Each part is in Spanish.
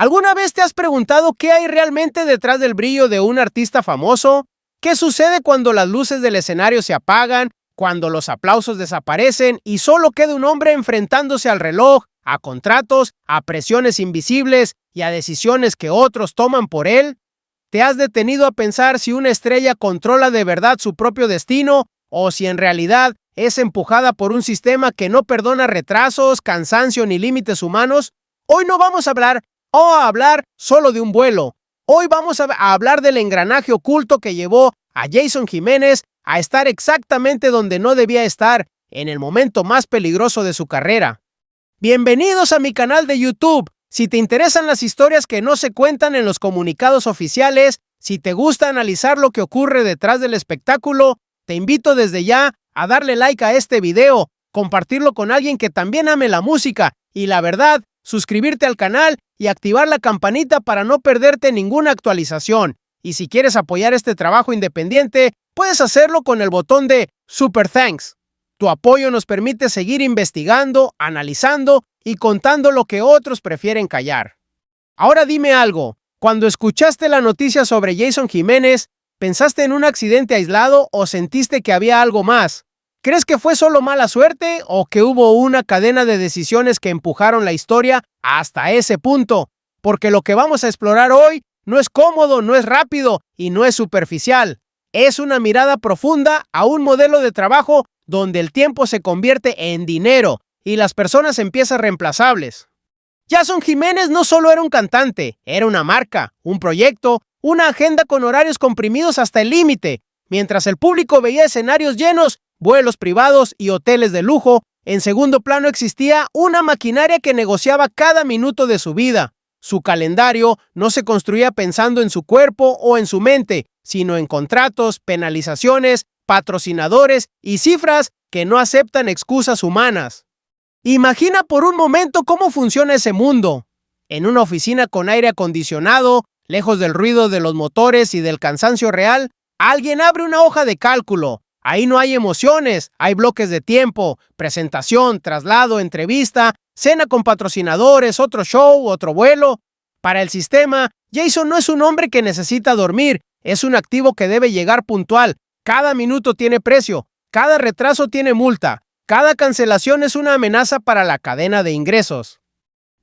¿Alguna vez te has preguntado qué hay realmente detrás del brillo de un artista famoso? ¿Qué sucede cuando las luces del escenario se apagan, cuando los aplausos desaparecen y solo queda un hombre enfrentándose al reloj, a contratos, a presiones invisibles y a decisiones que otros toman por él? ¿Te has detenido a pensar si una estrella controla de verdad su propio destino o si en realidad es empujada por un sistema que no perdona retrasos, cansancio ni límites humanos? Hoy no vamos a hablar solo de un vuelo. Hoy vamos a hablar del engranaje oculto que llevó a Jason Jiménez a estar exactamente donde no debía estar, en el momento más peligroso de su carrera. Bienvenidos a mi canal de YouTube. Si te interesan las historias que no se cuentan en los comunicados oficiales, si te gusta analizar lo que ocurre detrás del espectáculo, te invito desde ya a darle like a este video, compartirlo con alguien que también ame la música y la verdad, suscribirte al canal y activar la campanita para no perderte ninguna actualización. Y si quieres apoyar este trabajo independiente, puedes hacerlo con el botón de Super Thanks. Tu apoyo nos permite seguir investigando, analizando y contando lo que otros prefieren callar. Ahora dime algo, cuando escuchaste la noticia sobre Jason Jiménez, ¿pensaste en un accidente aislado o sentiste que había algo más? ¿Crees que fue solo mala suerte o que hubo una cadena de decisiones que empujaron la historia hasta ese punto? Porque lo que vamos a explorar hoy no es cómodo, no es rápido y no es superficial. Es una mirada profunda a un modelo de trabajo donde el tiempo se convierte en dinero y las personas empiezan reemplazables. Jason Jiménez no solo era un cantante, era una marca, un proyecto, una agenda con horarios comprimidos hasta el límite. Mientras el público veía escenarios llenos, vuelos privados y hoteles de lujo, en segundo plano existía una maquinaria que negociaba cada minuto de su vida. Su calendario no se construía pensando en su cuerpo o en su mente, sino en contratos, penalizaciones, patrocinadores y cifras que no aceptan excusas humanas. Imagina por un momento cómo funciona ese mundo. En una oficina con aire acondicionado, lejos del ruido de los motores y del cansancio real, alguien abre una hoja de cálculo. Ahí no hay emociones, hay bloques de tiempo, presentación, traslado, entrevista, cena con patrocinadores, otro show, otro vuelo. Para el sistema, Jason no es un hombre que necesita dormir, es un activo que debe llegar puntual. Cada minuto tiene precio, cada retraso tiene multa, cada cancelación es una amenaza para la cadena de ingresos.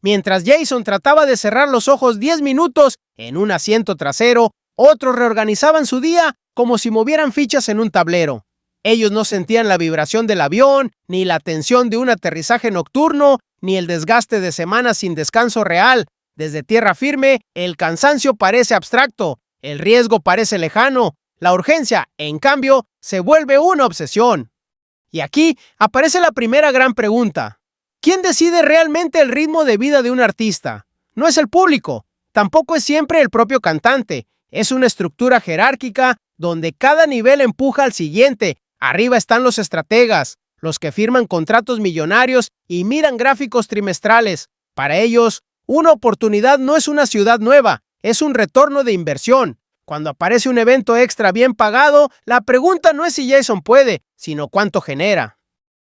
Mientras Jason trataba de cerrar los ojos 10 minutos en un asiento trasero, otros reorganizaban su día como si movieran fichas en un tablero. Ellos no sentían la vibración del avión, ni la tensión de un aterrizaje nocturno, ni el desgaste de semanas sin descanso real. Desde tierra firme, el cansancio parece abstracto, el riesgo parece lejano, la urgencia, en cambio, se vuelve una obsesión. Y aquí aparece la primera gran pregunta. ¿Quién decide realmente el ritmo de vida de un artista? No es el público, tampoco es siempre el propio cantante. Es una estructura jerárquica donde cada nivel empuja al siguiente. Arriba están los estrategas, los que firman contratos millonarios y miran gráficos trimestrales. Para ellos, una oportunidad no es una ciudad nueva, es un retorno de inversión. Cuando aparece un evento extra bien pagado, la pregunta no es si Jason puede, sino cuánto genera.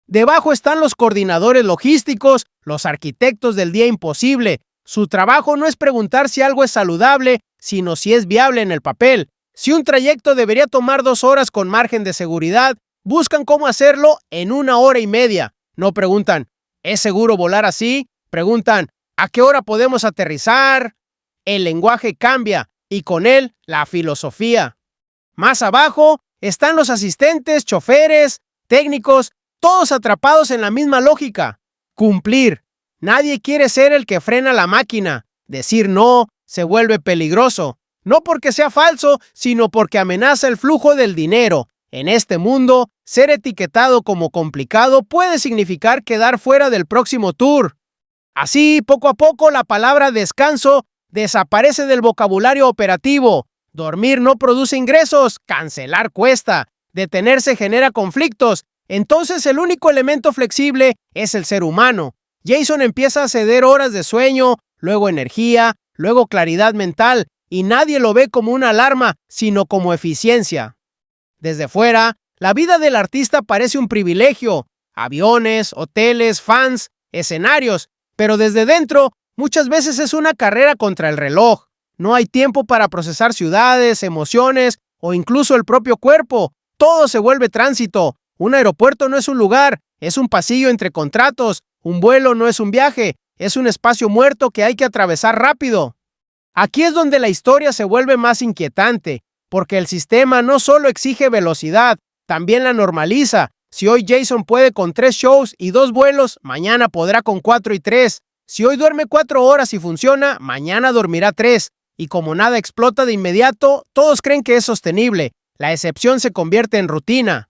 Debajo están los coordinadores logísticos, los arquitectos del día imposible. Su trabajo no es preguntar si algo es saludable, sino si es viable en el papel. Si un trayecto debería tomar 2 horas con margen de seguridad, buscan cómo hacerlo en 1 hora y media. No preguntan, ¿es seguro volar así? Preguntan, ¿a qué hora podemos aterrizar? El lenguaje cambia y con él la filosofía. Más abajo están los asistentes, choferes, técnicos, todos atrapados en la misma lógica. Cumplir. Nadie quiere ser el que frena la máquina. Decir no se vuelve peligroso. No porque sea falso, sino porque amenaza el flujo del dinero. En este mundo, ser etiquetado como complicado puede significar quedar fuera del próximo tour. Así, poco a poco, la palabra descanso desaparece del vocabulario operativo. Dormir no produce ingresos, cancelar cuesta, detenerse genera conflictos. Entonces el único elemento flexible es el ser humano. Jason empieza a ceder horas de sueño, luego energía, luego claridad mental, y nadie lo ve como una alarma, sino como eficiencia. Desde fuera, la vida del artista parece un privilegio. Aviones, hoteles, fans, escenarios. Pero desde dentro, Muchas veces es una carrera contra el reloj. No hay tiempo para procesar ciudades, emociones o incluso el propio cuerpo. Todo se vuelve tránsito. Un aeropuerto no es un lugar, es un pasillo entre contratos. Un vuelo no es un viaje, es un espacio muerto que hay que atravesar rápido. Aquí es donde la historia se vuelve más inquietante, porque el sistema no solo exige velocidad, también la normaliza. Si hoy Jason puede con 3 shows y 2 vuelos, mañana podrá con 4 y 3. Si hoy duerme 4 horas y funciona, mañana dormirá 3. Y como nada explota de inmediato, todos creen que es sostenible. La excepción se convierte en rutina.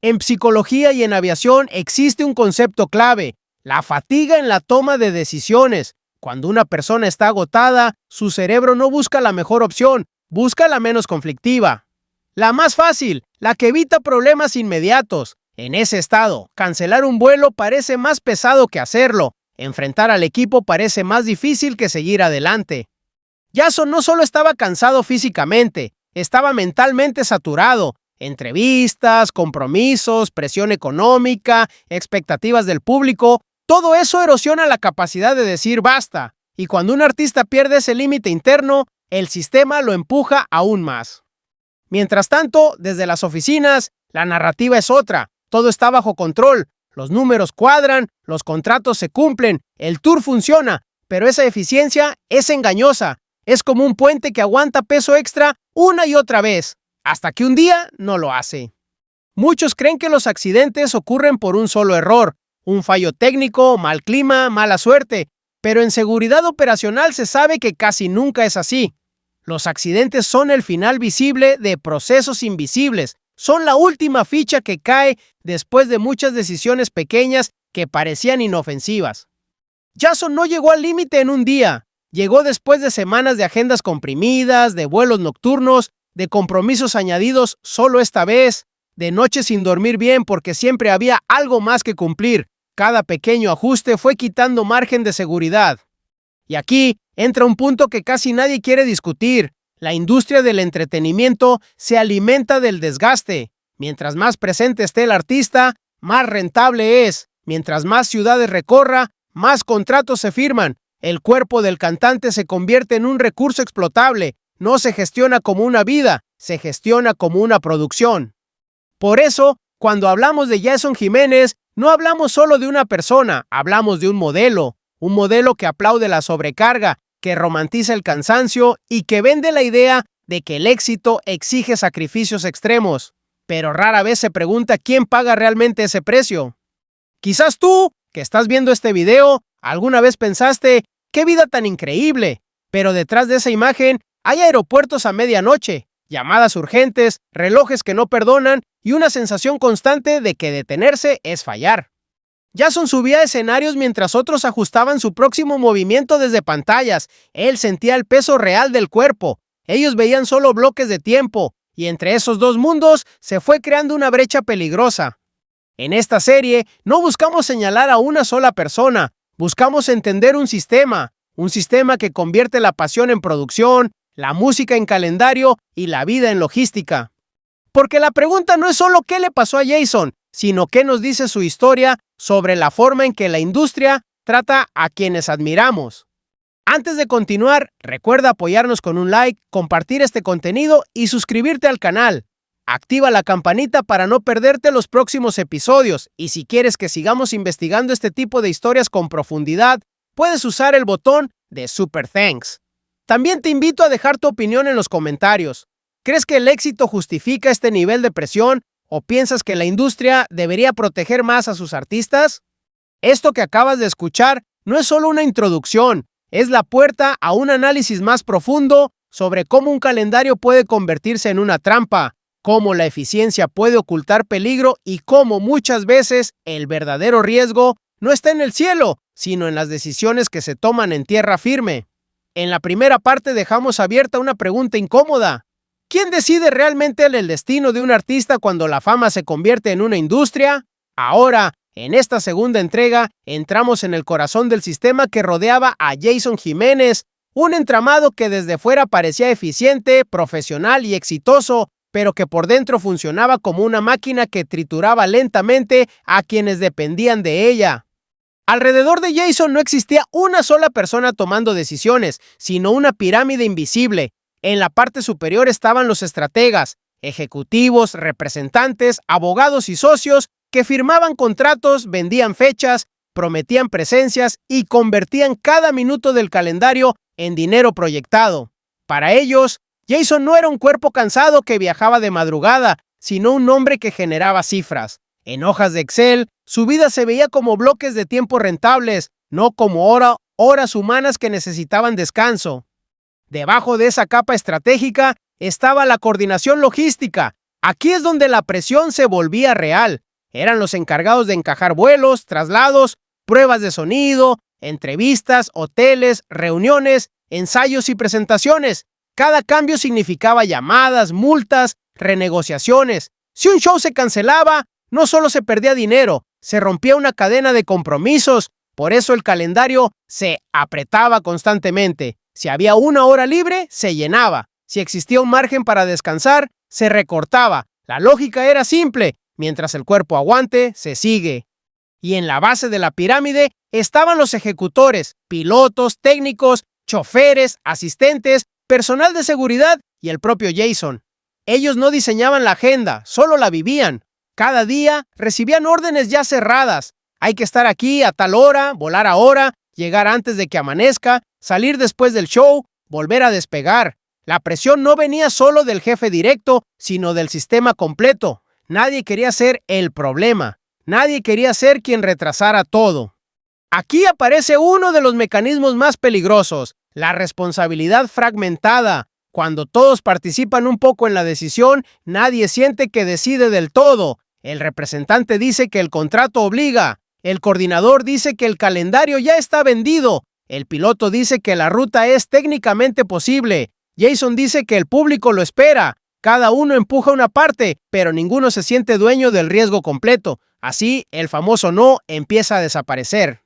En psicología y en aviación existe un concepto clave: la fatiga en la toma de decisiones. Cuando una persona está agotada, su cerebro no busca la mejor opción, busca la menos conflictiva. La más fácil, la que evita problemas inmediatos. En ese estado, cancelar un vuelo parece más pesado que hacerlo. Enfrentar al equipo parece más difícil que seguir adelante. Jason no solo estaba cansado físicamente, estaba mentalmente saturado. Entrevistas, compromisos, presión económica, expectativas del público, todo eso erosiona la capacidad de decir basta. Y cuando un artista pierde ese límite interno, el sistema lo empuja aún más. Mientras tanto, desde las oficinas, la narrativa es otra. Todo está bajo control. Los números cuadran, los contratos se cumplen, el tour funciona, pero esa eficiencia es engañosa. Es como un puente que aguanta peso extra una y otra vez, hasta que un día no lo hace. Muchos creen que los accidentes ocurren por un solo error, un fallo técnico, mal clima, mala suerte, pero en seguridad operacional se sabe que casi nunca es así. Los accidentes son el final visible de procesos invisibles, son la última ficha que cae después de muchas decisiones pequeñas que parecían inofensivas. Jason no llegó al límite en un día, llegó después de semanas de agendas comprimidas, de vuelos nocturnos, de compromisos añadidos solo esta vez, de noches sin dormir bien porque siempre había algo más que cumplir. Cada pequeño ajuste fue quitando margen de seguridad. Y aquí entra un punto que casi nadie quiere discutir. La industria del entretenimiento se alimenta del desgaste. Mientras más presente esté el artista, más rentable es. Mientras más ciudades recorra, más contratos se firman. El cuerpo del cantante se convierte en un recurso explotable. No se gestiona como una vida, se gestiona como una producción. Por eso, cuando hablamos de Jason Jiménez, no hablamos solo de una persona, hablamos de un modelo que aplaude la sobrecarga, que romantiza el cansancio y que vende la idea de que el éxito exige sacrificios extremos. Pero rara vez se pregunta quién paga realmente ese precio. Quizás tú, que estás viendo este video, alguna vez pensaste, ¡qué vida tan increíble! Pero detrás de esa imagen hay aeropuertos a medianoche, llamadas urgentes, relojes que no perdonan y una sensación constante de que detenerse es fallar. Jason subía a escenarios mientras otros ajustaban su próximo movimiento desde pantallas. Él sentía el peso real del cuerpo. Ellos veían solo bloques de tiempo, y entre esos dos mundos se fue creando una brecha peligrosa. En esta serie no buscamos señalar a una sola persona, buscamos entender un sistema que convierte la pasión en producción, la música en calendario y la vida en logística. Porque la pregunta no es solo qué le pasó a Jason, sino qué nos dice su historia sobre la forma en que la industria trata a quienes admiramos. Antes de continuar, recuerda apoyarnos con un like, compartir este contenido y suscribirte al canal. Activa la campanita para no perderte los próximos episodios, y si quieres que sigamos investigando este tipo de historias con profundidad, puedes usar el botón de Super Thanks. También te invito a dejar tu opinión en los comentarios. ¿Crees que el éxito justifica este nivel de presión o piensas que la industria debería proteger más a sus artistas? Esto que acabas de escuchar no es solo una introducción, es la puerta a un análisis más profundo sobre cómo un calendario puede convertirse en una trampa, cómo la eficiencia puede ocultar peligro y cómo muchas veces el verdadero riesgo no está en el cielo, sino en las decisiones que se toman en tierra firme. En la primera parte dejamos abierta una pregunta incómoda. ¿Quién decide realmente el destino de un artista cuando la fama se convierte en una industria? Ahora, en esta segunda entrega, entramos en el corazón del sistema que rodeaba a Jason Jiménez, un entramado que desde fuera parecía eficiente, profesional y exitoso, pero que por dentro funcionaba como una máquina que trituraba lentamente a quienes dependían de ella. Alrededor de Jason no existía una sola persona tomando decisiones, sino una pirámide invisible. En la parte superior estaban los estrategas, ejecutivos, representantes, abogados y socios que firmaban contratos, vendían fechas, prometían presencias y convertían cada minuto del calendario en dinero proyectado. Para ellos, Jason no era un cuerpo cansado que viajaba de madrugada, sino un hombre que generaba cifras. En hojas de Excel, su vida se veía como bloques de tiempo rentables, no como horas humanas que necesitaban descanso. Debajo de esa capa estratégica estaba la coordinación logística. Aquí es donde la presión se volvía real. Eran los encargados de encajar vuelos, traslados, pruebas de sonido, entrevistas, hoteles, reuniones, ensayos y presentaciones. Cada cambio significaba llamadas, multas, renegociaciones. Si un show se cancelaba, no solo se perdía dinero, se rompía una cadena de compromisos. Por eso el calendario se apretaba constantemente. Si había una hora libre, se llenaba. Si existía un margen para descansar, se recortaba. La lógica era simple. Mientras el cuerpo aguante, se sigue. Y en la base de la pirámide estaban los ejecutores, pilotos, técnicos, choferes, asistentes, personal de seguridad y el propio Jason. Ellos no diseñaban la agenda, solo la vivían. Cada día recibían órdenes ya cerradas. Hay que estar aquí a tal hora, volar ahora, llegar antes de que amanezca, salir después del show, volver a despegar. La presión no venía solo del jefe directo, sino del sistema completo. Nadie quería ser el problema. Nadie quería ser quien retrasara todo. Aquí aparece uno de los mecanismos más peligrosos, la responsabilidad fragmentada. Cuando todos participan un poco en la decisión, nadie siente que decide del todo. El representante dice que el contrato obliga. El coordinador dice que el calendario ya está vendido. El piloto dice que la ruta es técnicamente posible. Jason dice que el público lo espera. Cada uno empuja una parte, pero ninguno se siente dueño del riesgo completo. Así, el famoso no empieza a desaparecer.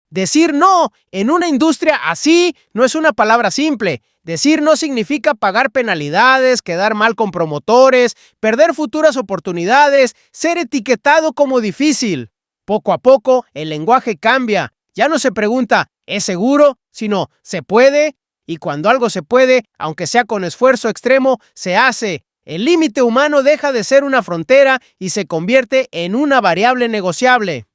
Decir no en una industria así no es una palabra simple. Decir no significa pagar penalidades, quedar mal con promotores, perder futuras oportunidades, ser etiquetado como difícil. Poco a poco, el lenguaje cambia. Ya no se pregunta, ¿es seguro?, sino, ¿se puede? Y cuando algo se puede, aunque sea con esfuerzo extremo, se hace. El límite humano deja de ser una frontera y se convierte en una variable negociable.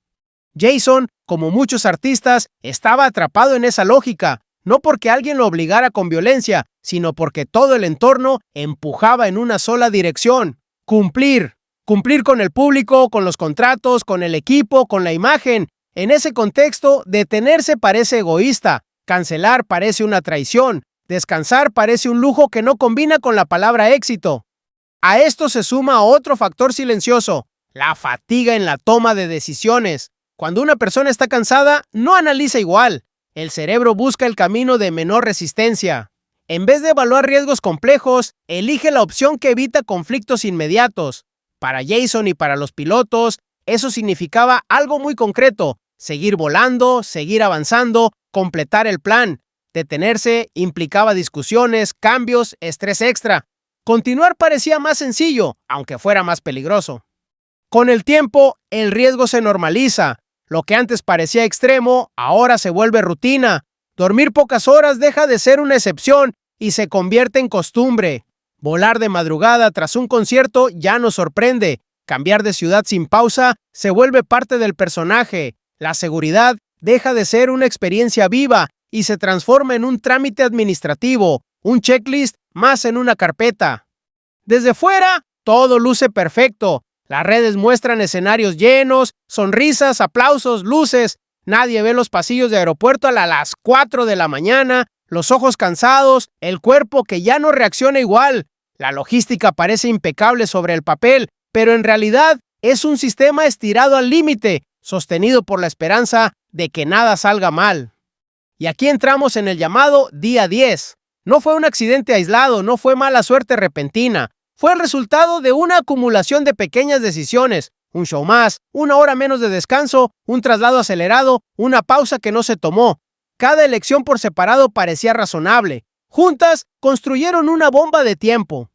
Jason, como muchos artistas, estaba atrapado en esa lógica, no porque alguien lo obligara con violencia, sino porque todo el entorno empujaba en una sola dirección: cumplir. Cumplir con el público, con los contratos, con el equipo, con la imagen. En ese contexto, detenerse parece egoísta, cancelar parece una traición, descansar parece un lujo que no combina con la palabra éxito. A esto se suma otro factor silencioso: la fatiga en la toma de decisiones. Cuando una persona está cansada, no analiza igual. El cerebro busca el camino de menor resistencia. En vez de evaluar riesgos complejos, elige la opción que evita conflictos inmediatos. Para Jason y para los pilotos, eso significaba algo muy concreto: seguir volando, seguir avanzando, completar el plan. Detenerse implicaba discusiones, cambios, estrés extra. Continuar parecía más sencillo, aunque fuera más peligroso. Con el tiempo, el riesgo se normaliza. Lo que antes parecía extremo, ahora se vuelve rutina. Dormir pocas horas deja de ser una excepción y se convierte en costumbre. Volar de madrugada tras un concierto ya no sorprende. Cambiar de ciudad sin pausa se vuelve parte del personaje. La seguridad deja de ser una experiencia viva y se transforma en un trámite administrativo, un checklist más en una carpeta. Desde fuera, todo luce perfecto. Las redes muestran escenarios llenos, sonrisas, aplausos, luces. Nadie ve los pasillos de aeropuerto a las 4 de la mañana, los ojos cansados, el cuerpo que ya no reacciona igual. La logística parece impecable sobre el papel, pero en realidad es un sistema estirado al límite, sostenido por la esperanza de que nada salga mal. Y aquí entramos en el llamado día 10. No fue un accidente aislado, no fue mala suerte repentina. Fue el resultado de una acumulación de pequeñas decisiones: un show más, una hora menos de descanso, un traslado acelerado, una pausa que no se tomó. Cada elección por separado parecía razonable. Juntas, construyeron una bomba de tiempo.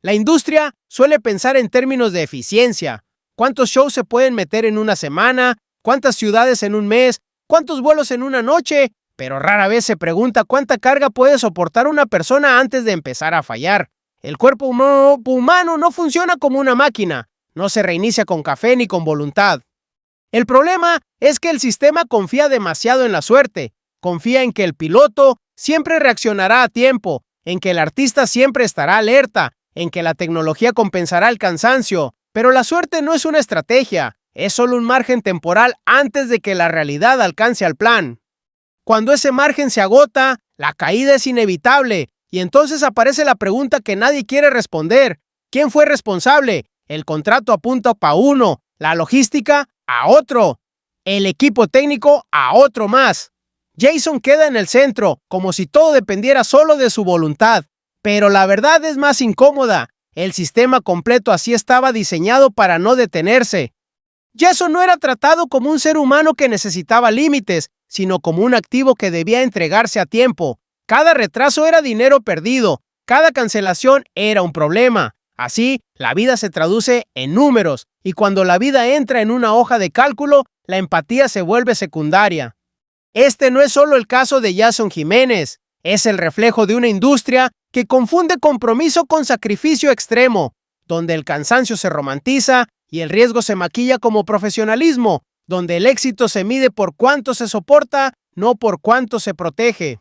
La industria suele pensar en términos de eficiencia. ¿Cuántos shows se pueden meter en una semana? ¿Cuántas ciudades en un mes? cuántos vuelos en una noche, pero rara vez se pregunta cuánta carga puede soportar una persona antes de empezar a fallar. El cuerpo humano no funciona como una máquina, no se reinicia con café ni con voluntad. El problema es que el sistema confía demasiado en la suerte, confía en que el piloto siempre reaccionará a tiempo, en que el artista siempre estará alerta, en que la tecnología compensará el cansancio, pero la suerte no es una estrategia, es solo un margen temporal antes de que la realidad alcance al plan. Cuando ese margen se agota, la caída es inevitable, y entonces aparece la pregunta que nadie quiere responder. ¿Quién fue responsable? El contrato apunta para uno, la logística a otro, el equipo técnico a otro más. Jason queda en el centro, como si todo dependiera solo de su voluntad. Pero la verdad es más incómoda. El sistema completo así estaba diseñado para no detenerse. Jason no era tratado como un ser humano que necesitaba límites, sino como un activo que debía entregarse a tiempo. Cada retraso era dinero perdido, cada cancelación era un problema. Así, la vida se traduce en números, y cuando la vida entra en una hoja de cálculo, la empatía se vuelve secundaria. Este no es solo el caso de Jason Jiménez, es el reflejo de una industria que confunde compromiso con sacrificio extremo, donde el cansancio se romantiza y el riesgo se maquilla como profesionalismo, donde el éxito se mide por cuánto se soporta, no por cuánto se protege.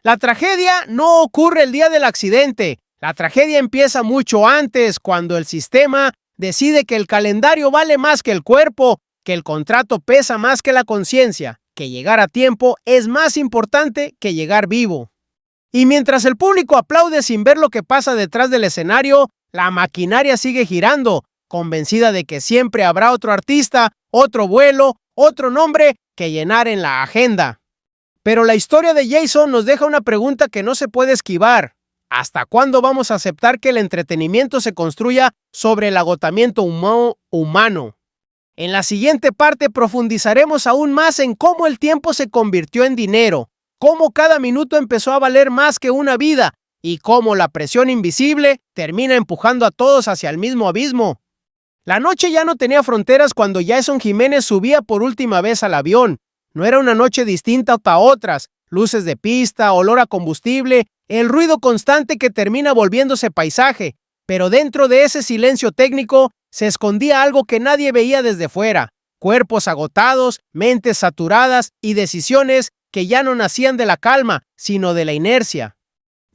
La tragedia no ocurre el día del accidente. La tragedia empieza mucho antes, cuando el sistema decide que el calendario vale más que el cuerpo, que el contrato pesa más que la conciencia, que llegar a tiempo es más importante que llegar vivo. Y mientras el público aplaude sin ver lo que pasa detrás del escenario, la maquinaria sigue girando, convencida de que siempre habrá otro artista, otro vuelo, otro nombre que llenar en la agenda. Pero la historia de Jason nos deja una pregunta que no se puede esquivar. ¿Hasta cuándo vamos a aceptar que el entretenimiento se construya sobre el agotamiento humano? En la siguiente parte profundizaremos aún más en cómo el tiempo se convirtió en dinero, cómo cada minuto empezó a valer más que una vida y cómo la presión invisible termina empujando a todos hacia el mismo abismo. La noche ya no tenía fronteras cuando Jason Jiménez subía por última vez al avión. No era una noche distinta a otras, luces de pista, olor a combustible, el ruido constante que termina volviéndose paisaje, pero dentro de ese silencio técnico se escondía algo que nadie veía desde fuera, cuerpos agotados, mentes saturadas y decisiones que ya no nacían de la calma, sino de la inercia.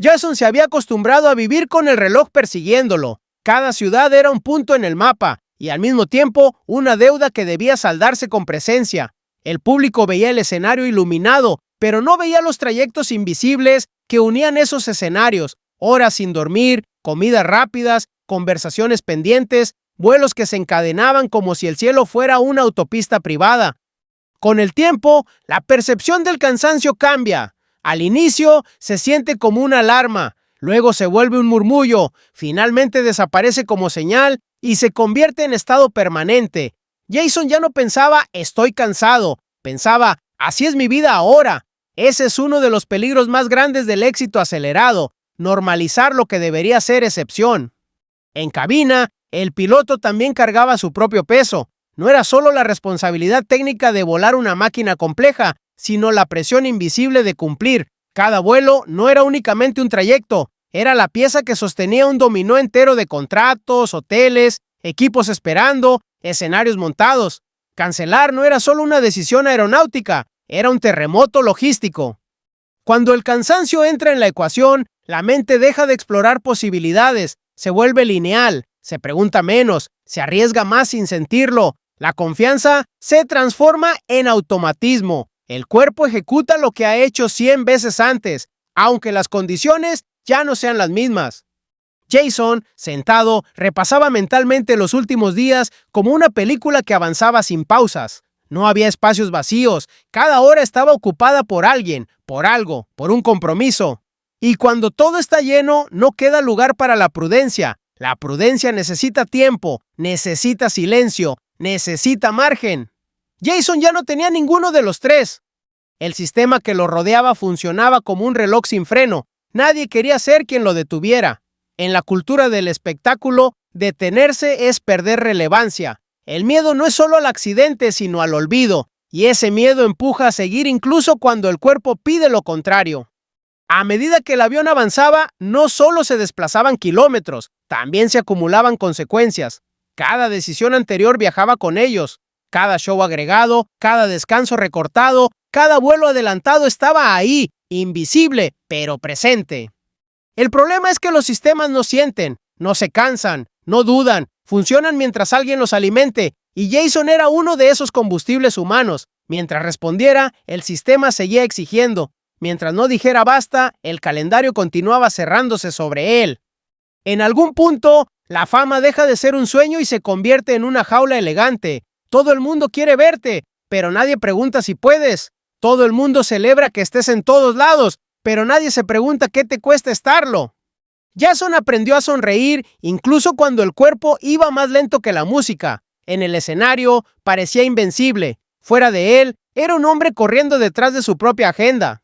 Jason se había acostumbrado a vivir con el reloj persiguiéndolo. Cada ciudad era un punto en el mapa y al mismo tiempo una deuda que debía saldarse con presencia. El público veía el escenario iluminado, pero no veía los trayectos invisibles que unían esos escenarios, horas sin dormir, comidas rápidas, conversaciones pendientes, vuelos que se encadenaban como si el cielo fuera una autopista privada. Con el tiempo, la percepción del cansancio cambia. Al inicio se siente como una alarma, luego se vuelve un murmullo, finalmente desaparece como señal y se convierte en estado permanente. Jason ya no pensaba «estoy cansado», pensaba «así es mi vida ahora». Ese es uno de los peligros más grandes del éxito acelerado, normalizar lo que debería ser excepción. En cabina, el piloto también cargaba su propio peso. No era solo la responsabilidad técnica de volar una máquina compleja, sino la presión invisible de cumplir. Cada vuelo no era únicamente un trayecto, era la pieza que sostenía un dominó entero de contratos, hoteles, equipos esperando, escenarios montados. Cancelar no era solo una decisión aeronáutica, era un terremoto logístico. Cuando el cansancio entra en la ecuación, la mente deja de explorar posibilidades, se vuelve lineal, se pregunta menos, se arriesga más sin sentirlo. La confianza se transforma en automatismo. El cuerpo ejecuta lo que ha hecho 100 veces antes, aunque las condiciones ya no sean las mismas. Jason, sentado, repasaba mentalmente los últimos días como una película que avanzaba sin pausas. No había espacios vacíos, cada hora estaba ocupada por alguien, por algo, por un compromiso. Y cuando todo está lleno, no queda lugar para la prudencia. La prudencia necesita tiempo, necesita silencio, necesita margen. Jason ya no tenía ninguno de los tres. El sistema que lo rodeaba funcionaba como un reloj sin freno. Nadie quería ser quien lo detuviera. En la cultura del espectáculo, detenerse es perder relevancia. El miedo no es solo al accidente, sino al olvido. y ese miedo empuja a seguir incluso cuando el cuerpo pide lo contrario. A medida que el avión avanzaba, no solo se desplazaban kilómetros, también se acumulaban consecuencias. Cada decisión anterior viajaba con ellos. Cada show agregado, cada descanso recortado, cada vuelo adelantado estaba ahí, invisible, pero presente. El problema es que los sistemas no sienten, no se cansan, no dudan, funcionan mientras alguien los alimente, y Jason era uno de esos combustibles humanos. Mientras respondiera, el sistema seguía exigiendo. Mientras no dijera basta, el calendario continuaba cerrándose sobre él. En algún punto, la fama deja de ser un sueño y se convierte en una jaula elegante. Todo el mundo quiere verte, pero nadie pregunta si puedes. Todo el mundo celebra que estés en todos lados, pero nadie se pregunta qué te cuesta estarlo. Jason aprendió a sonreír incluso cuando el cuerpo iba más lento que la música. En el escenario parecía invencible. Fuera de él, era un hombre corriendo detrás de su propia agenda.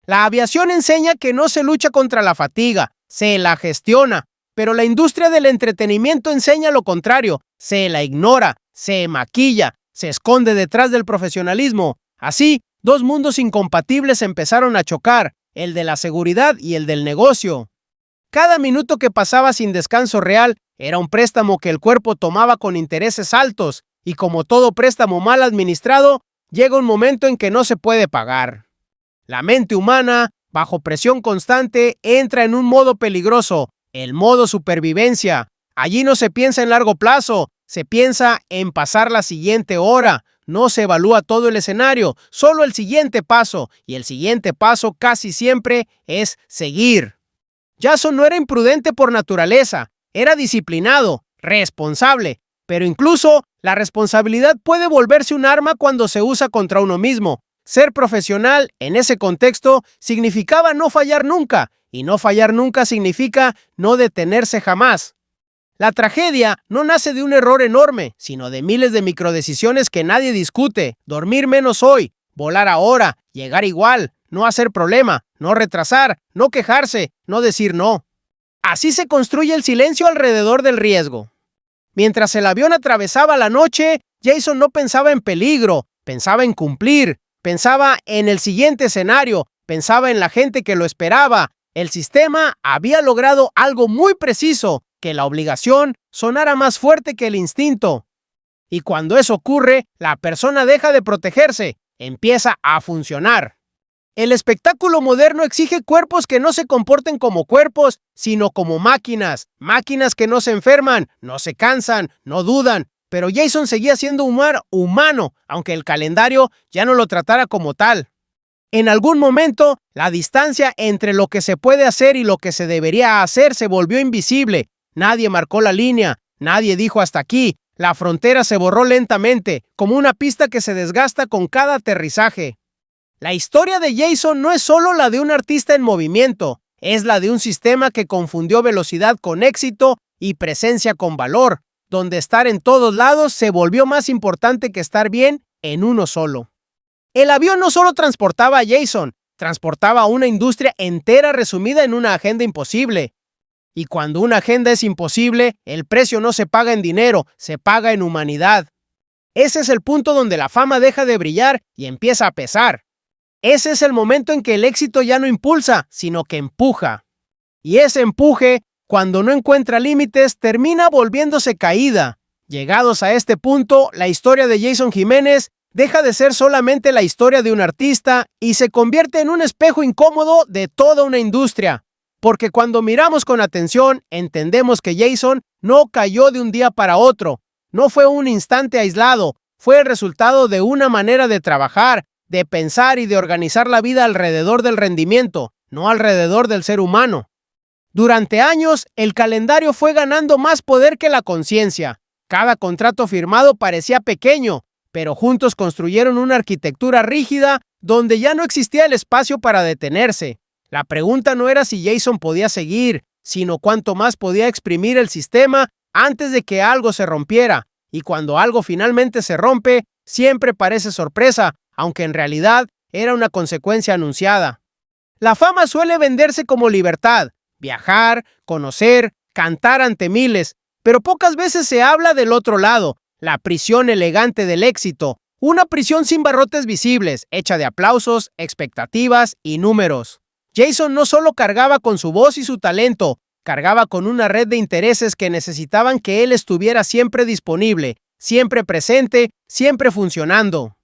La aviación enseña que no se lucha contra la fatiga, se la gestiona, pero la industria del entretenimiento enseña lo contrario, se la ignora, se maquilla, se esconde detrás del profesionalismo. Así, dos mundos incompatibles empezaron a chocar, el de la seguridad y el del negocio. Cada minuto que pasaba sin descanso real era un préstamo que el cuerpo tomaba con intereses altos, y como todo préstamo mal administrado, llega un momento en que no se puede pagar. La mente humana, bajo presión constante, entra en un modo peligroso, el modo supervivencia. Allí no se piensa en largo plazo, se piensa en pasar la siguiente hora. No se evalúa todo el escenario, solo el siguiente paso, y el siguiente paso casi siempre es seguir. Jason no era imprudente por naturaleza, era disciplinado, responsable, pero incluso la responsabilidad puede volverse un arma cuando se usa contra uno mismo. Ser profesional en ese contexto significaba no fallar nunca, y no fallar nunca significa no detenerse jamás. La tragedia no nace de un error enorme, sino de miles de microdecisiones que nadie discute. Dormir menos hoy, volar ahora, llegar igual, no hacer problema, no retrasar, no quejarse, no decir no. Así se construye el silencio alrededor del riesgo. Mientras el avión atravesaba la noche, Jason no pensaba en peligro, pensaba en cumplir, pensaba en el siguiente escenario, pensaba en la gente que lo esperaba. El sistema había logrado algo muy preciso, que la obligación sonara más fuerte que el instinto. Y cuando eso ocurre, la persona deja de protegerse, empieza a funcionar. El espectáculo moderno exige cuerpos que no se comporten como cuerpos, sino como máquinas. Máquinas que no se enferman, no se cansan, no dudan. Pero Jason seguía siendo humano, aunque el calendario ya no lo tratara como tal. En algún momento, la distancia entre lo que se puede hacer y lo que se debería hacer se volvió invisible. Nadie marcó la línea, nadie dijo hasta aquí. La frontera se borró lentamente, como una pista que se desgasta con cada aterrizaje. La historia de Jason no es solo la de un artista en movimiento, es la de un sistema que confundió velocidad con éxito y presencia con valor, donde estar en todos lados se volvió más importante que estar bien en uno solo. El avión no solo transportaba a Jason, transportaba a una industria entera resumida en una agenda imposible. Y cuando una agenda es imposible, el precio no se paga en dinero, se paga en humanidad. Ese es el punto donde la fama deja de brillar y empieza a pesar. Ese es el momento en que el éxito ya no impulsa, sino que empuja. Y ese empuje, cuando no encuentra límites, termina volviéndose caída. Llegados a este punto, la historia de Jason Jiménez deja de ser solamente la historia de un artista y se convierte en un espejo incómodo de toda una industria. Porque cuando miramos con atención, entendemos que Jason no cayó de un día para otro. No fue un instante aislado, fue el resultado de una manera de trabajar, de pensar y de organizar la vida alrededor del rendimiento, no alrededor del ser humano. Durante años, el calendario fue ganando más poder que la conciencia. Cada contrato firmado parecía pequeño, pero juntos construyeron una arquitectura rígida donde ya no existía el espacio para detenerse. La pregunta no era si Jason podía seguir, sino cuánto más podía exprimir el sistema antes de que algo se rompiera. Y cuando algo finalmente se rompe, siempre parece sorpresa, aunque en realidad era una consecuencia anunciada. La fama suele venderse como libertad, viajar, conocer, cantar ante miles, pero pocas veces se habla del otro lado, la prisión elegante del éxito, Una prisión sin barrotes visibles, hecha de aplausos, expectativas y números. Jason no solo cargaba con su voz y su talento, cargaba con una red de intereses que necesitaban que él estuviera siempre disponible, siempre presente, siempre funcionando.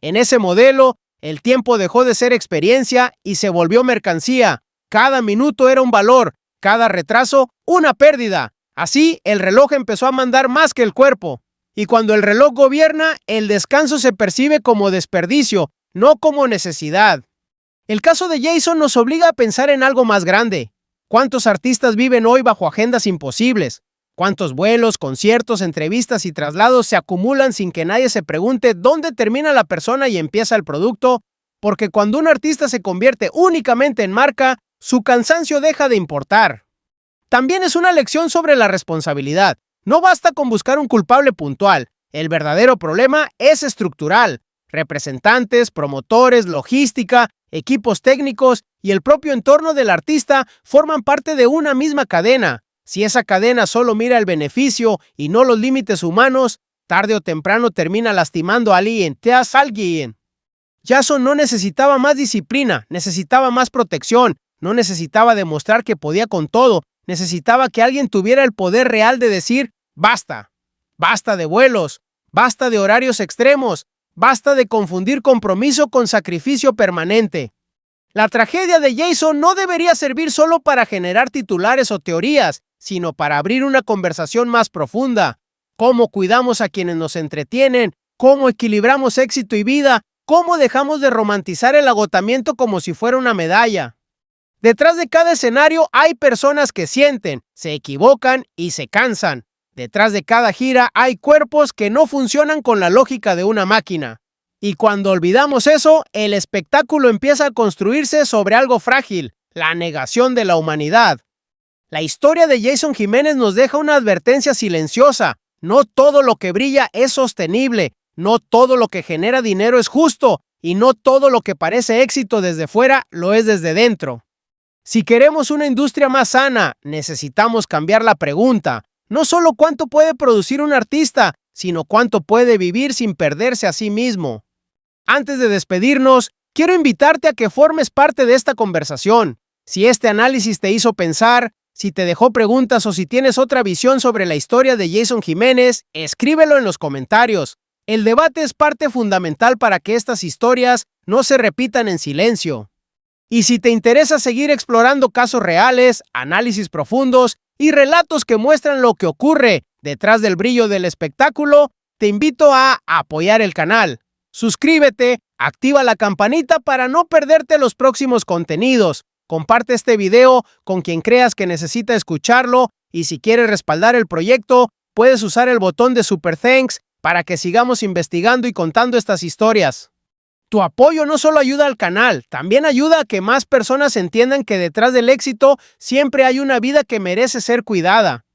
En ese modelo, el tiempo dejó de ser experiencia y se volvió mercancía. Cada minuto era un valor, cada retraso, una pérdida. Así, el reloj empezó a mandar más que el cuerpo. Y cuando el reloj gobierna, el descanso se percibe como desperdicio, no como necesidad. El caso de Jason nos obliga a pensar en algo más grande. ¿Cuántos artistas viven hoy bajo agendas imposibles? ¿Cuántos vuelos, conciertos, entrevistas y traslados se acumulan sin que nadie se pregunte dónde termina la persona y empieza el producto? Porque cuando un artista se convierte únicamente en marca, su cansancio deja de importar. También es una lección sobre la responsabilidad. No basta con buscar un culpable puntual. El verdadero problema es estructural. Representantes, promotores, logística, equipos técnicos y el propio entorno del artista forman parte de una misma cadena. Si esa cadena solo mira el beneficio y no los límites humanos, tarde o temprano termina lastimando a alguien. Jason no necesitaba más disciplina, necesitaba más protección, no necesitaba demostrar que podía con todo, necesitaba que alguien tuviera el poder real de decir, basta. Basta de vuelos, basta de horarios extremos, basta de confundir compromiso con sacrificio permanente. La tragedia de Jason no debería servir solo para generar titulares o teorías, sino para abrir una conversación más profunda. ¿Cómo cuidamos a quienes nos entretienen? ¿Cómo equilibramos éxito y vida? ¿Cómo dejamos de romantizar el agotamiento como si fuera una medalla? Detrás de cada escenario hay personas que sienten, se equivocan y se cansan. Detrás de cada gira hay cuerpos que no funcionan con la lógica de una máquina. Y cuando olvidamos eso, el espectáculo empieza a construirse sobre algo frágil, la negación de la humanidad. La historia de Jason Jiménez nos deja una advertencia silenciosa. No todo lo que brilla es sostenible, no todo lo que genera dinero es justo, y no todo lo que parece éxito desde fuera lo es desde dentro. Si queremos una industria más sana, necesitamos cambiar la pregunta. No solo cuánto puede producir un artista, sino cuánto puede vivir sin perderse a sí mismo. Antes de despedirnos, quiero invitarte a que formes parte de esta conversación. Si este análisis te hizo pensar, si te dejó preguntas o si tienes otra visión sobre la historia de Jason Jiménez, escríbelo en los comentarios. El debate es parte fundamental para que estas historias no se repitan en silencio. Y si te interesa seguir explorando casos reales, análisis profundos y relatos que muestran lo que ocurre detrás del brillo del espectáculo, te invito a apoyar el canal. Suscríbete, activa la campanita para no perderte los próximos contenidos. Comparte este video con quien creas que necesita escucharlo y si quieres respaldar el proyecto, puedes usar el botón de Super Thanks para que sigamos investigando y contando estas historias. Tu apoyo no solo ayuda al canal, también ayuda a que más personas entiendan que detrás del éxito siempre hay una vida que merece ser cuidada.